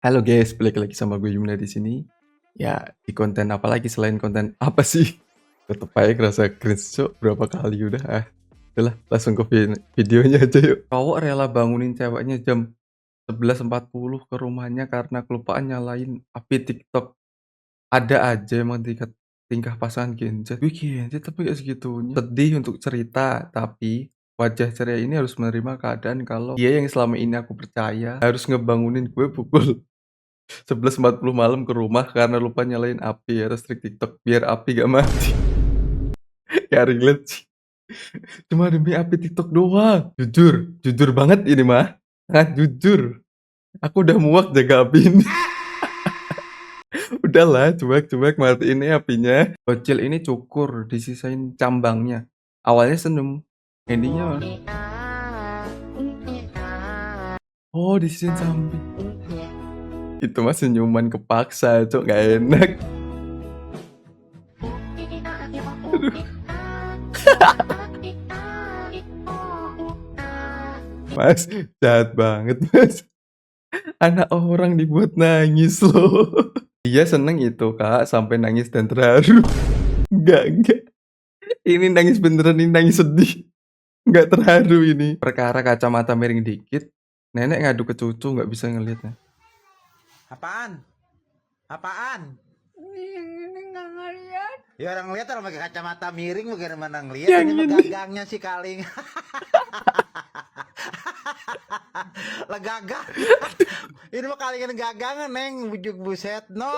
Halo guys, balik lagi sama gue Yumna di sini. Ya, di konten apa lagi selain konten apa sih? Tetep aja kerasa cringe, Cok. Berapa kali udah Udahlah, langsung ke videonya aja yuk. Cowok rela bangunin ceweknya jam 11.40 ke rumahnya karena kelupaan nyalain api TikTok. Ada aja emang tingkah pasangan Gen Z. Gue Gen Z tapi gak segitunya. Sedih untuk cerita, tapi wajah ceria ini harus menerima keadaan kalau dia yang selama ini aku percaya harus ngebangunin gue pukul 11.40 malam ke rumah karena lupa nyalain api atas trik TikTok biar api gak mati. Gak relate sih. Cuma demi api TikTok doang. Jujur, jujur banget ini mah. Jujur. Aku udah muak jaga api ini. Udahlah, cuek-cuek matiin apinya. Bocil ini cukur, disisain cambangnya. Awalnya senyum, endingnya malah, oh disisain samping. Itu mah senyuman kepaksa, cok, gak enak. Aduh. Mas, jahat banget mas. Anak orang dibuat nangis loh. Dia seneng itu Kak, sampai nangis dan terharu. Enggak. Ini nangis beneran, ini nangis sedih. Enggak terharu ini. Perkara kacamata miring dikit, nenek ngadu ke cucu nggak bisa ngeliatnya. Apaan? Apaan? Ini nggak ngeliat. Ya orang ngeliat orang pakai kacamata miring bagaimana ngeliat Yang ini ini. gagangnya si kaling. Legagang. Ini mah kalingan gagangan neng bujuk buset no.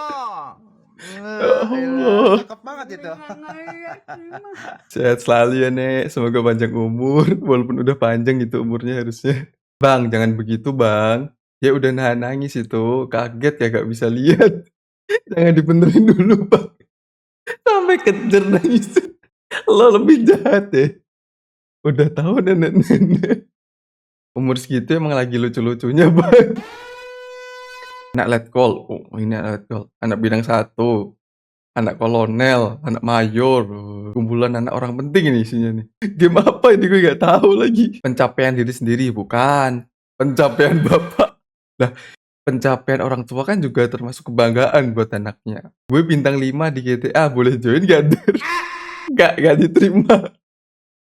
Allah. Cakep banget itu. Nggak ngeliat mah. Sehat selalu ya Nek, semoga panjang umur. Walaupun udah panjang gitu umurnya harusnya. Bang, jangan begitu bang. Dia udah nahan nangis itu, kaget ya gak bisa lihat. Jangan dibenerin dulu bang. Sampai kejer nangis. Lo lebih jahat ya. Udah tahu nenek-nenek. Umur segitu emang lagi lucu-lucunya bang. Anak letkol, oh ini anak letkol. Anak bidang 1, anak kolonel, anak mayor. Kumpulan anak orang penting ini isinya nih. Game apa ini gue gak tahu lagi. Pencapaian diri sendiri bukan. Pencapaian bapak. Lah, pencapaian orang tua kan juga termasuk kebanggaan buat anaknya. Gue bintang 5 di GTA, boleh join gak? Gak diterima.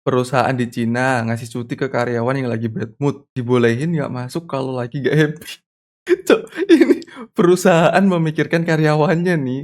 Perusahaan di Cina ngasih cuti ke karyawan yang lagi bad mood. Dibolehin gak masuk kalau lagi gak happy. Cok, ini perusahaan memikirkan karyawannya nih.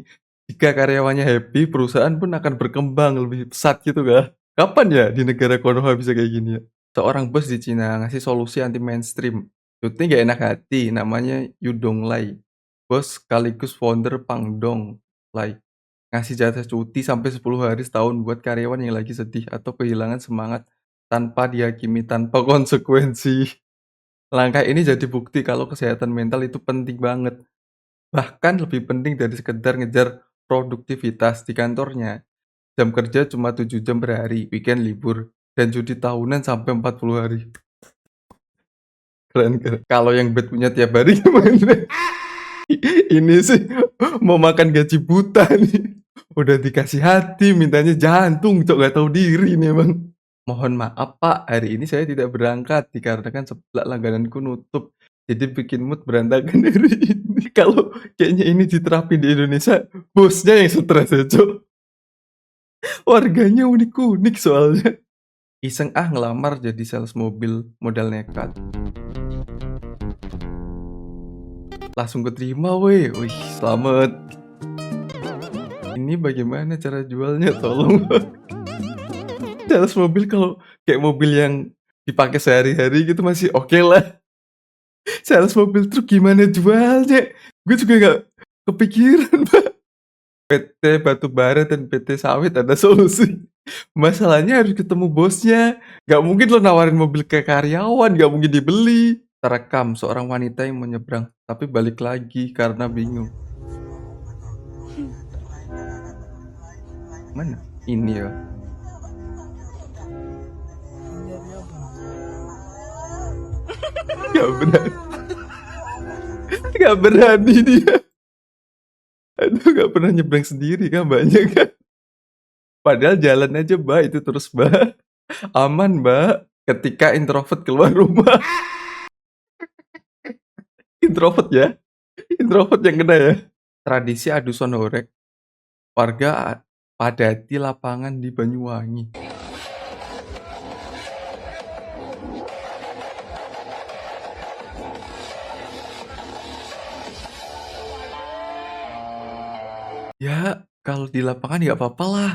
Jika karyawannya happy, perusahaan pun akan berkembang lebih pesat gitu kan. Kapan ya di negara Konoha bisa kayak gini ya? Seorang bos di Cina ngasih solusi anti mainstream. Cuti gak enak hati, namanya Yudong Lai. Bos sekaligus founder Pangdong Lai. Ngasih jatah cuti sampai 10 hari setahun buat karyawan yang lagi sedih atau kehilangan semangat tanpa dihakimi, tanpa konsekuensi. Langkah ini jadi bukti kalau kesehatan mental itu penting banget. Bahkan lebih penting dari sekedar ngejar produktivitas di kantornya. Jam kerja cuma 7 jam per hari, weekend libur, dan cuti tahunan sampai 40 hari. Keren. Kalau yang bed punya tiap hari gimana? Ini sih mau makan gaji buta nih. Udah dikasih hati, mintanya jantung, cok gak tahu diri nih emang. Mohon maaf Pak, hari ini saya tidak berangkat dikarenakan sebelah langgananku nutup. Jadi bikin mood berantakan hari ini. Kalau kayaknya ini diterapin di Indonesia, bosnya yang stres ya, Cok. Warganya unik-unik soalnya. Iseng ngelamar jadi sales mobil modal nekat. Langsung keterima weh. Wih, selamat. Ini bagaimana cara jualnya? Tolong. Sales mobil kalau kayak mobil yang dipakai sehari-hari gitu masih oke lah. Sales mobil truk gimana jualnya? Gue juga gak kepikiran, Pak. PT Batubara dan PT Sawit ada solusi. Masalahnya harus ketemu bosnya. Gak mungkin lo nawarin mobil ke karyawan, gak mungkin dibeli. Terekam seorang wanita yang menyeberang, tapi balik lagi karena bingung. Mana? Ini ya. Gak berani dia. Aduh, gak pernah nyebrang sendiri kan, banyak kan. Padahal jalan aja mbak, itu terus mbak. Aman mbak, ketika introvert keluar rumah. Introvert ya. Introvert yang kena ya. Tradisi adu sonorek, warga padati lapangan di Banyuwangi. Ya, kalau di lapangan nggak apa-apa lah.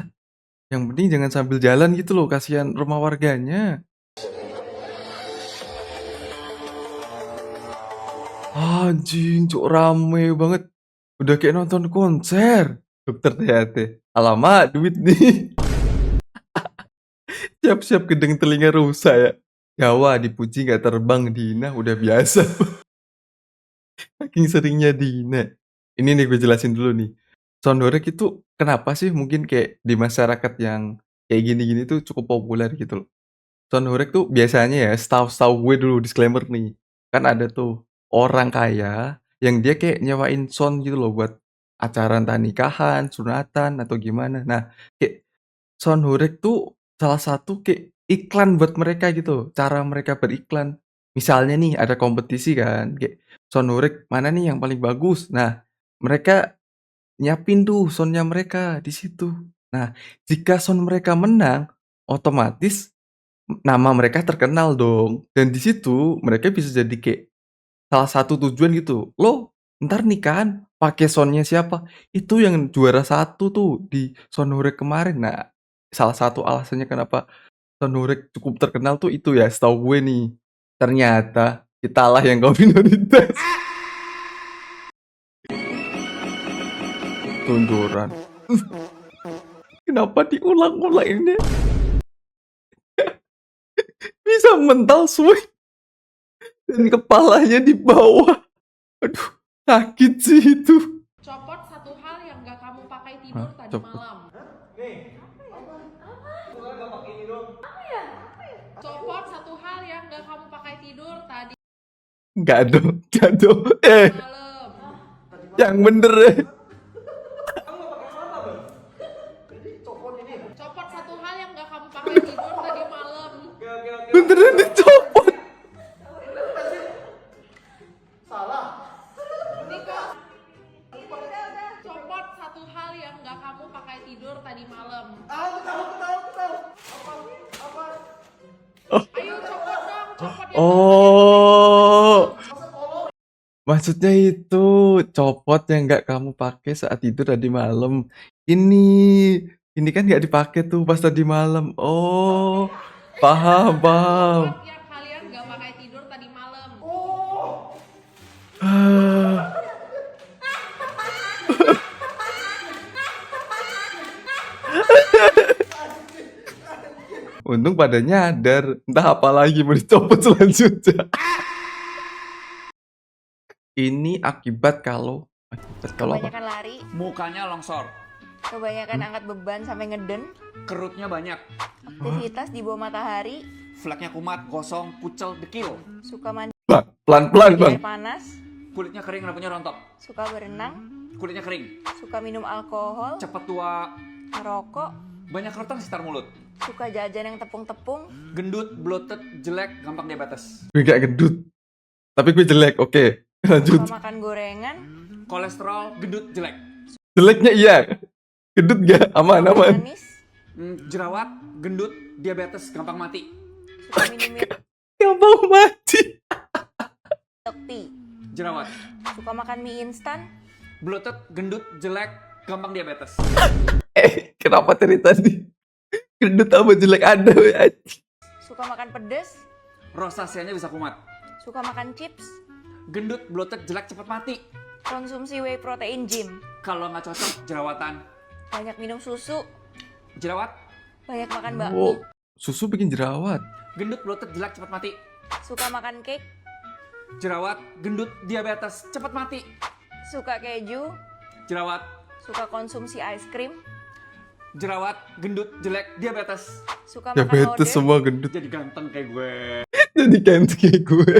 Yang penting jangan sambil jalan gitu loh, kasihan rumah warganya. Anjing, cuk rame banget. Udah kayak nonton konser. Dokter THT. Alamak, duit nih. Siap-siap gedeng telinga rusak ya. Jawa dipuji nggak terbang Dina udah biasa. Saking seringnya Dina. Ini nih gue jelasin dulu nih. Soundorek itu kenapa sih mungkin kayak di masyarakat yang kayak gini-gini tuh cukup populer gitu loh. Soundorek tuh biasanya ya, setahu gue dulu disclaimer nih. Kan ada tuh orang kaya yang dia kayak nyewain sound gitu loh buat acara entah nikahan, sunatan atau gimana. Nah, kayak Soundhoreg tuh salah satu kayak iklan buat mereka gitu, cara mereka beriklan. Misalnya nih ada kompetisi kan, kayak Soundhoreg mana nih yang paling bagus. Nah, mereka nyiapin tuh sound-nya mereka di situ. Nah, jika sound mereka menang, otomatis nama mereka terkenal dong. Dan di situ mereka bisa jadi kayak salah satu tujuan gitu, "Lo ntar nikahan pakai sound-nya siapa? Itu yang juara satu tuh di Soundhoreg kemarin." Nah, salah satu alasannya kenapa Soundhoreg cukup terkenal tuh itu ya, setahu gue nih. Ternyata kitalah yang kaum minoritas. Tunduran. Kenapa diulang-ulang ini? Bisa mental swing dan kepalanya di bawah. Aduh, sakit sih itu. Copot satu hal yang gak kamu pakai Hah? tidur tadi Copot. malam. Copot satu hal yang gak kamu pakai tidur tadi Nggak dong. malam. Yang bener ya. Copot satu hal yang gak kamu pakai tidur tadi malam. Beneran dicopot. Niko. Copot satu hal yang gak kamu pakai tidur tadi malam. Ayo copot dong, copot yang Oh. Maksudnya itu copot yang nggak kamu pakai saat tidur tadi malam. Ini kan nggak dipakai tuh pas tadi malam. Oh, paham. Copot yang kalian gak pakai tidur tadi malam. Ah. Untung pada nyadar, entah apa lagi mau dicopot selanjutnya. Ini akibat kalau apa? Kebanyakan lari, Mukanya longsor, kebanyakan angkat beban sampai ngeden, kerutnya banyak, aktivitas di bawah matahari, fleknya kumat, gosong, kucel, dekil, suka mandi Bang, pelan-pelan bang. air panas, kulitnya kering, rambutnya rontok, suka berenang, kulitnya kering, suka minum alkohol, cepet tua, merokok, banyak kerutan di sekitar mulut, suka jajan yang tepung-tepung, gendut, bloated, jelek, gampang diabetes, Gue gak gendut, tapi gue jelek. Oke, lanjut. suka makan gorengan, kolesterol, gendut, jelek, Jeleknya iya, gendut gak? Aman. manis, jerawat, gendut, diabetes, gampang mati, suka minum milk Gampang mati. tea, jerawat, suka makan mie instan, bloated, gendut, jelek, gampang diabetes, Kenapa cerita nih? Gendut apa jelek ada we, anjing. suka makan pedes, rosasianya bisa kumat, suka makan chips, gendut, bloated, jelek, cepet mati, konsumsi whey protein gym, kalau nggak cocok, jerawatan, banyak minum susu, jerawat, banyak makan bakmi, Wow, susu bikin jerawat. gendut, bloated, jelek, cepet mati, suka makan cake, jerawat, gendut, diabetes, cepet mati, suka keju, jerawat, suka konsumsi ice cream, jerawat, gendut, jelek, diabetes, suka makan Diabetes lodeh, semua gendut. jadi ganteng kayak gue. Jadi ganti kayak gue.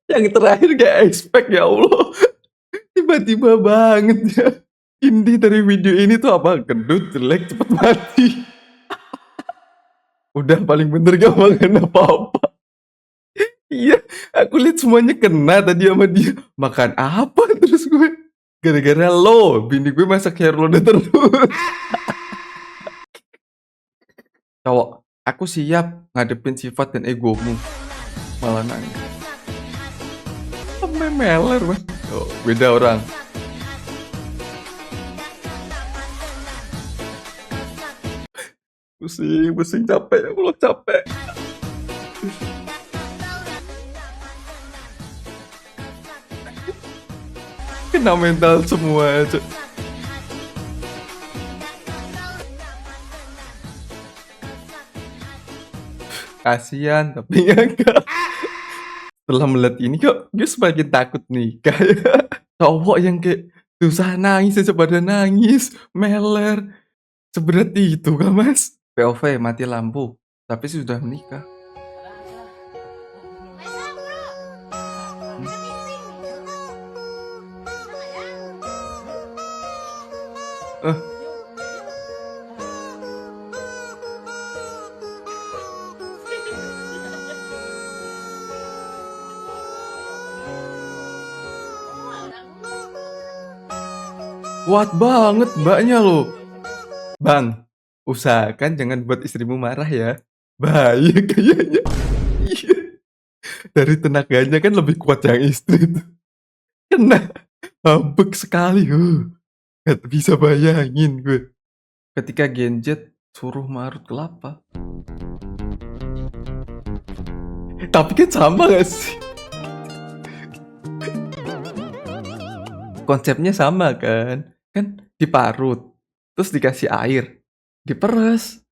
Yang terakhir gak expect ya Allah. Tiba-tiba banget ya. Inti dari video ini tuh apa? Gendut, jelek, cepet mati. Udah paling bener gak makan apa-apa. Iya, Aku lihat semuanya kena tadi sama dia. Makan apa terus gue? Gara-gara lo, bini gue masak hair lo terus. Cowok, aku siap ngadepin sifat dan egomu. Malah nangis. Memeler mas. Oh, beda orang. Pusing capek, aku lo capek. Kena mental semua, Cok. Kasian, tapi enggak. Setelah melihat ini kok gue semakin takut nikah ya. Cowok yang kayak susah nangis aja pada nangis, meler. Seberat itu kan mas? POV mati lampu, tapi sudah menikah. Kuat banget mbaknya lo. Bang, usahakan jangan buat istrimu marah ya. Bahaya kayaknya. Iya. Dari tenaganya kan lebih kuat yang istri tuh. Kena habek sekali. Gak bisa bayangin gue. Ketika Genjet suruh marut kelapa. Tapi kan sama gak sih? Konsepnya sama kan? Kan diparut, terus dikasih air, diperes.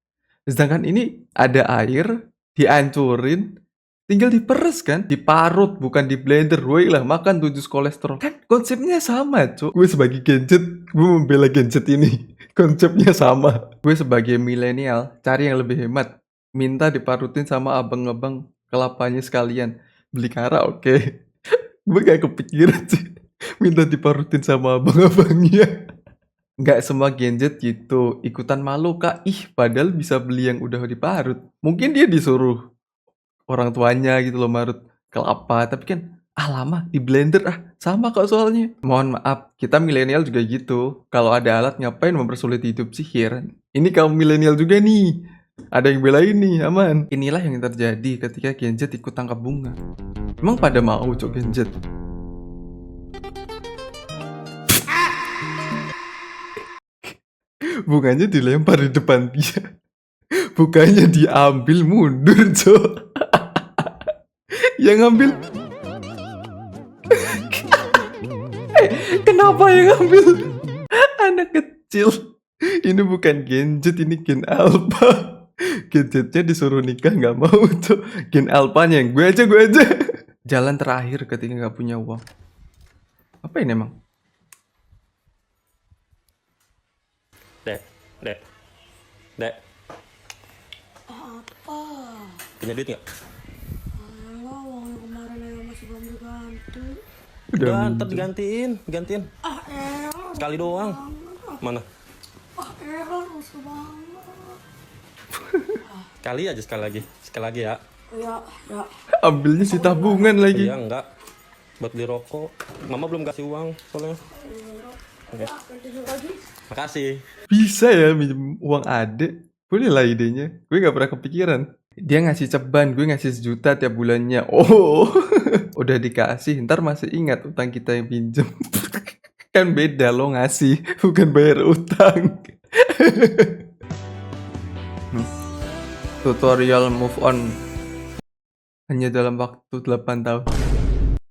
Sedangkan ini ada air, dihancurin, tinggal diperes kan? Diparut, bukan di blender. Woi lah, makan 7 kolesterol. Kan konsepnya sama, Cuk. Gue sebagai Genjet, gue membela Genjet ini. Konsepnya sama. Gue sebagai milenial, cari yang lebih hemat. Minta diparutin sama abang-abang kelapanya sekalian. Beli karaoke. Gue gak kepikiran sih. Minta diparutin sama abang-abangnya. Nggak semua Genjet gitu, ikutan malu kak. Padahal bisa beli yang udah diparut. Mungkin dia disuruh orang tuanya gitu loh marut kelapa. Tapi kan, lama di blender sama kok soalnya. Mohon maaf, kita milenial juga gitu. Kalau ada alat ngapain mempersulit hidup sihir. Ini kaum milenial juga nih. Ada yang belain nih, aman. Inilah yang terjadi ketika Genjet ikut tangkap bunga. Emang pada mau cok Genjet? Bunganya dilempar di depan dia. Bukanya diambil mundur, Cok. Yang ngambil. Kenapa yang ngambil? Anak kecil. Ini bukan Genjet, ini Gen Alpha. Genjetnya disuruh nikah nggak mau, Cok. Gen Alphanya yang gue aja. Jalan terakhir ketika nggak punya uang. Apa ini emang? Dek. Apa? Punya duit nggak? Ayo, uangnya kemarin aja masih belum diganti. Udah, ntar digantiin. Elah. Sekali doang. Mana? Elah, rusuh banget. Sekali lagi ya. Ya. Ambilnya si tabungan lagi. Iya, enggak. Buat beli rokok. Mama belum kasih uang soalnya. Oke. Makasih. Bisa ya minjem uang adek. Boleh lah idenya. Gue gak pernah kepikiran. Dia ngasih ceban, gue ngasih 1 juta tiap bulannya. Oh, udah dikasih. Ntar masih ingat utang kita yang pinjem. Kan beda lo ngasih, bukan bayar utang. Tutorial move on hanya dalam waktu 8 tahun.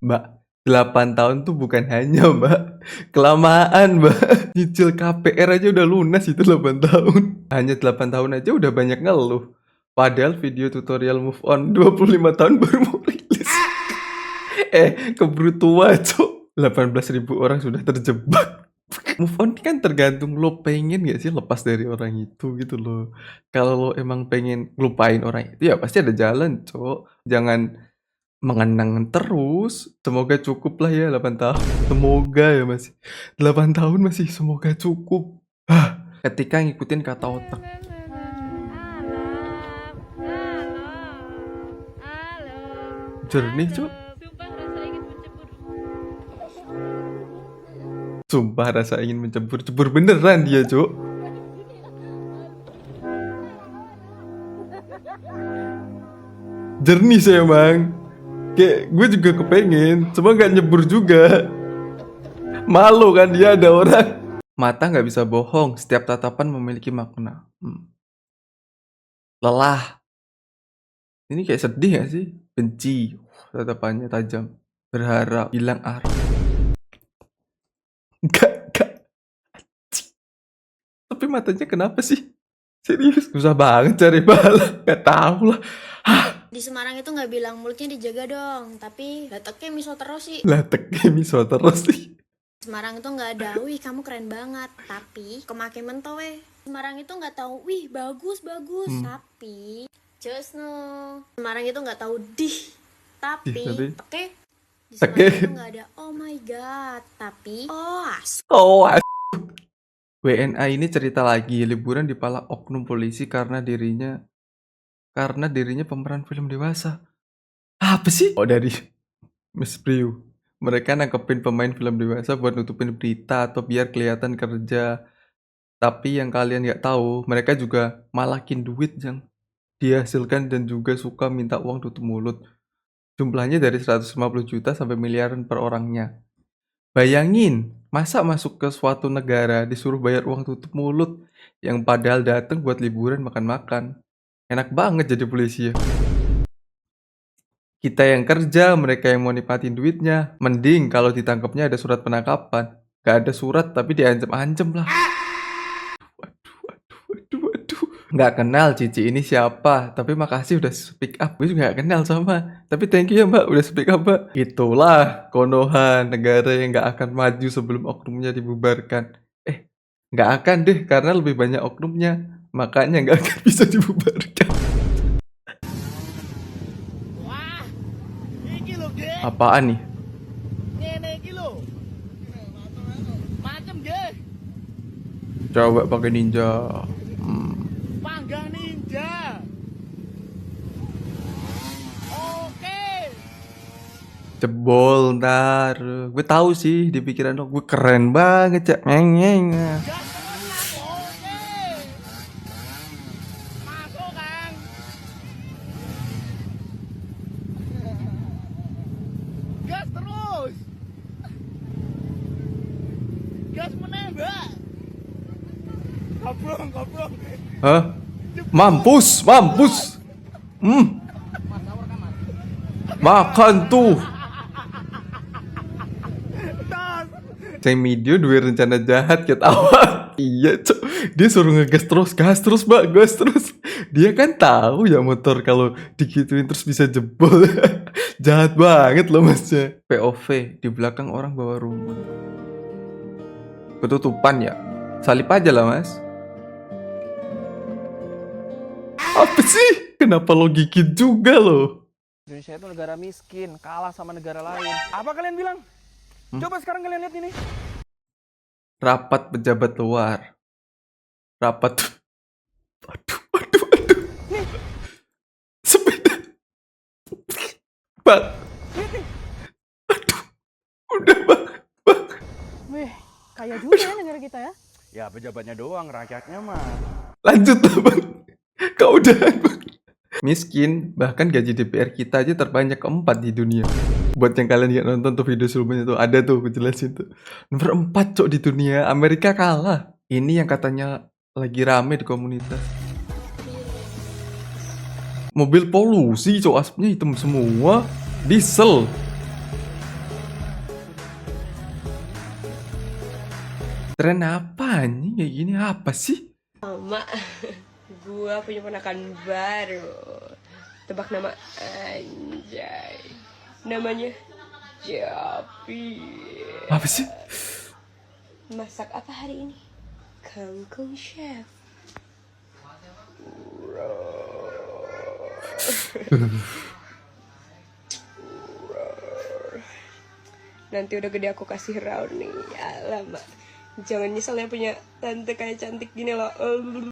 Mbak, 8 tahun tuh bukan hanya mbak. Kelamaan mbak. Nyicil KPR aja udah lunas itu 8 tahun. Hanya 8 tahun aja udah banyak ngeluh. Padahal video tutorial move on 25 tahun baru mau rilis. Keburu tua cok. 18.000 orang sudah terjebak. Move on kan tergantung lo pengen gak sih lepas dari orang itu gitu loh. Kalau lo emang pengen ngelupain orang itu ya pasti ada jalan cok. Jangan mengenang terus. Semoga cukup lah ya 8 tahun. Semoga ya masih 8 tahun masih semoga cukup. Ketika ngikutin kata otak. Jernih cok. Sumpah rasa ingin mencebur-cebur beneran dia, Cuk. Jernih sih emang. Kayak gue juga kepengen, cuma nggak nyebur juga. Malu kan dia ada orang. Mata nggak bisa bohong, setiap tatapan memiliki makna. Lelah. Ini kayak sedih gak sih? Benci, tatapannya tajam. Berharap, bilang arah. Enggak. Tapi matanya kenapa sih? Serius, susah banget cari bala. Gak tahu lah. Di Semarang itu nggak bilang mulutnya dijaga dong, tapi letaknya miso terus sih. Lah teke miso terus sih. Semarang itu nggak ada, wih kamu keren banget, tapi kemake mento weh. Semarang itu nggak tahu, wih bagus, tapi just no. Semarang itu nggak tahu tapi tapi oke. Di Teke. Semarang itu nggak ada oh my god, tapi Oh, WNA ini cerita lagi liburan di pala oknum polisi karena dirinya pemeran film dewasa. Apa sih? Oh dari Miss Priu. Mereka nangkepin pemain film dewasa buat nutupin berita atau biar kelihatan kerja. Tapi yang kalian nggak tahu, mereka juga malakin duit yang dihasilkan dan juga suka minta uang tutup mulut. Jumlahnya dari 150 juta sampai miliaran per orangnya. Bayangin, masa masuk ke suatu negara disuruh bayar uang tutup mulut yang padahal datang buat liburan makan-makan. Enak banget jadi polisi ya. Kita yang kerja, mereka yang mau nikmatin duitnya. Mending kalau ditangkapnya ada surat penangkapan. Gak ada surat tapi diancam-ancam lah. Waduh. Nggak kenal Cici ini siapa, tapi makasih udah speak up. Gue juga nggak kenal sama, tapi thank you ya Mbak udah speak up Mbak. Itulah konohan negara yang nggak akan maju sebelum oknumnya dibubarkan. Nggak akan deh, karena lebih banyak oknumnya, makanya nggak akan bisa dibubarkan. Apaan nih? Coba pakai ninja. Panggang ninja. Oke. Jebol ntar. Gue tahu sih di pikiran lo gue keren banget cak. Ngeng. Oke. Masuk Kang. Gas terus. Gas menembak. Goblong. Hah? Mampus. Makan tuh. Ceng Midio duwe rencana jahat ketawa. Iya cok. Dia suruh ngegas terus. Gas terus. Dia kan tahu ya motor kalau digituin terus bisa jebol. Jahat banget loh masnya. POV di belakang orang bawa rumah. Ketutupan ya. Salip aja lah mas. Apa sih? Kenapa lo gigit juga lo? Indonesia itu negara miskin, kalah sama negara lain. Apa kalian bilang? Coba sekarang kalian lihat ini. Rapat pejabat luar. Rapat. Aduh. Sepeda. Bang. Aduh. Udah bang. Wih, kaya juga ya negara kita ya. Ya pejabatnya doang, rakyatnya mah. Lanjut lah bang. Kau udahan bang. Miskin, bahkan gaji DPR kita aja terbanyak keempat di dunia. Buat yang kalian yang nonton tuh video sebelumnya tuh, ada tuh aku jelasin tuh. Nomor 4 cok di dunia, Amerika kalah. Ini yang katanya lagi rame di komunitas. Mobil polusi cok, asapnya hitam semua. Diesel. Tren apa nih kayak gini, apa sih? Mama, gua punya ponakan baru. Tebak nama, anjay. Namanya Japi. Apa sih? Masak apa hari ini? Kangkung chef. Nanti udah gede aku kasih round nih. Alamak. Jangan nyesel ya punya tante kayak cantik gini loh.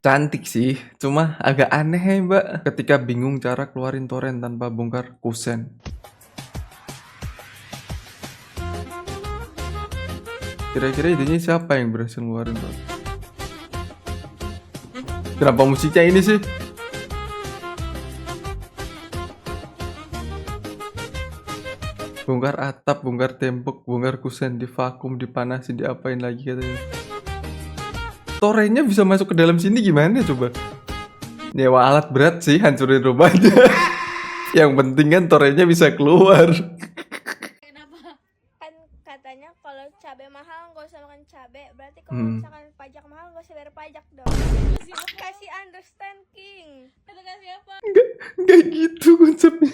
Cantik sih, cuma agak aneh ya mbak. Ketika bingung cara keluarin torrent tanpa bongkar kusen. Kira-kira idenya siapa yang berhasil ngeluarin Bang? Kenapa musiknya ini sih? Bongkar atap, bongkar tembok, bongkar kusen, divakum, dipanasin, diapain lagi katanya. Torenya bisa masuk ke dalam sini gimana coba? Nyewa alat berat sih, hancurin rumahnya. Yang penting kan torenya bisa keluar. Kan katanya kalau cabai mahal nggak usah makan cabai, berarti kalau misalkan pajak mahal nggak usah bayar pajak dong. Kasih understand King. Nggak gitu konsepnya.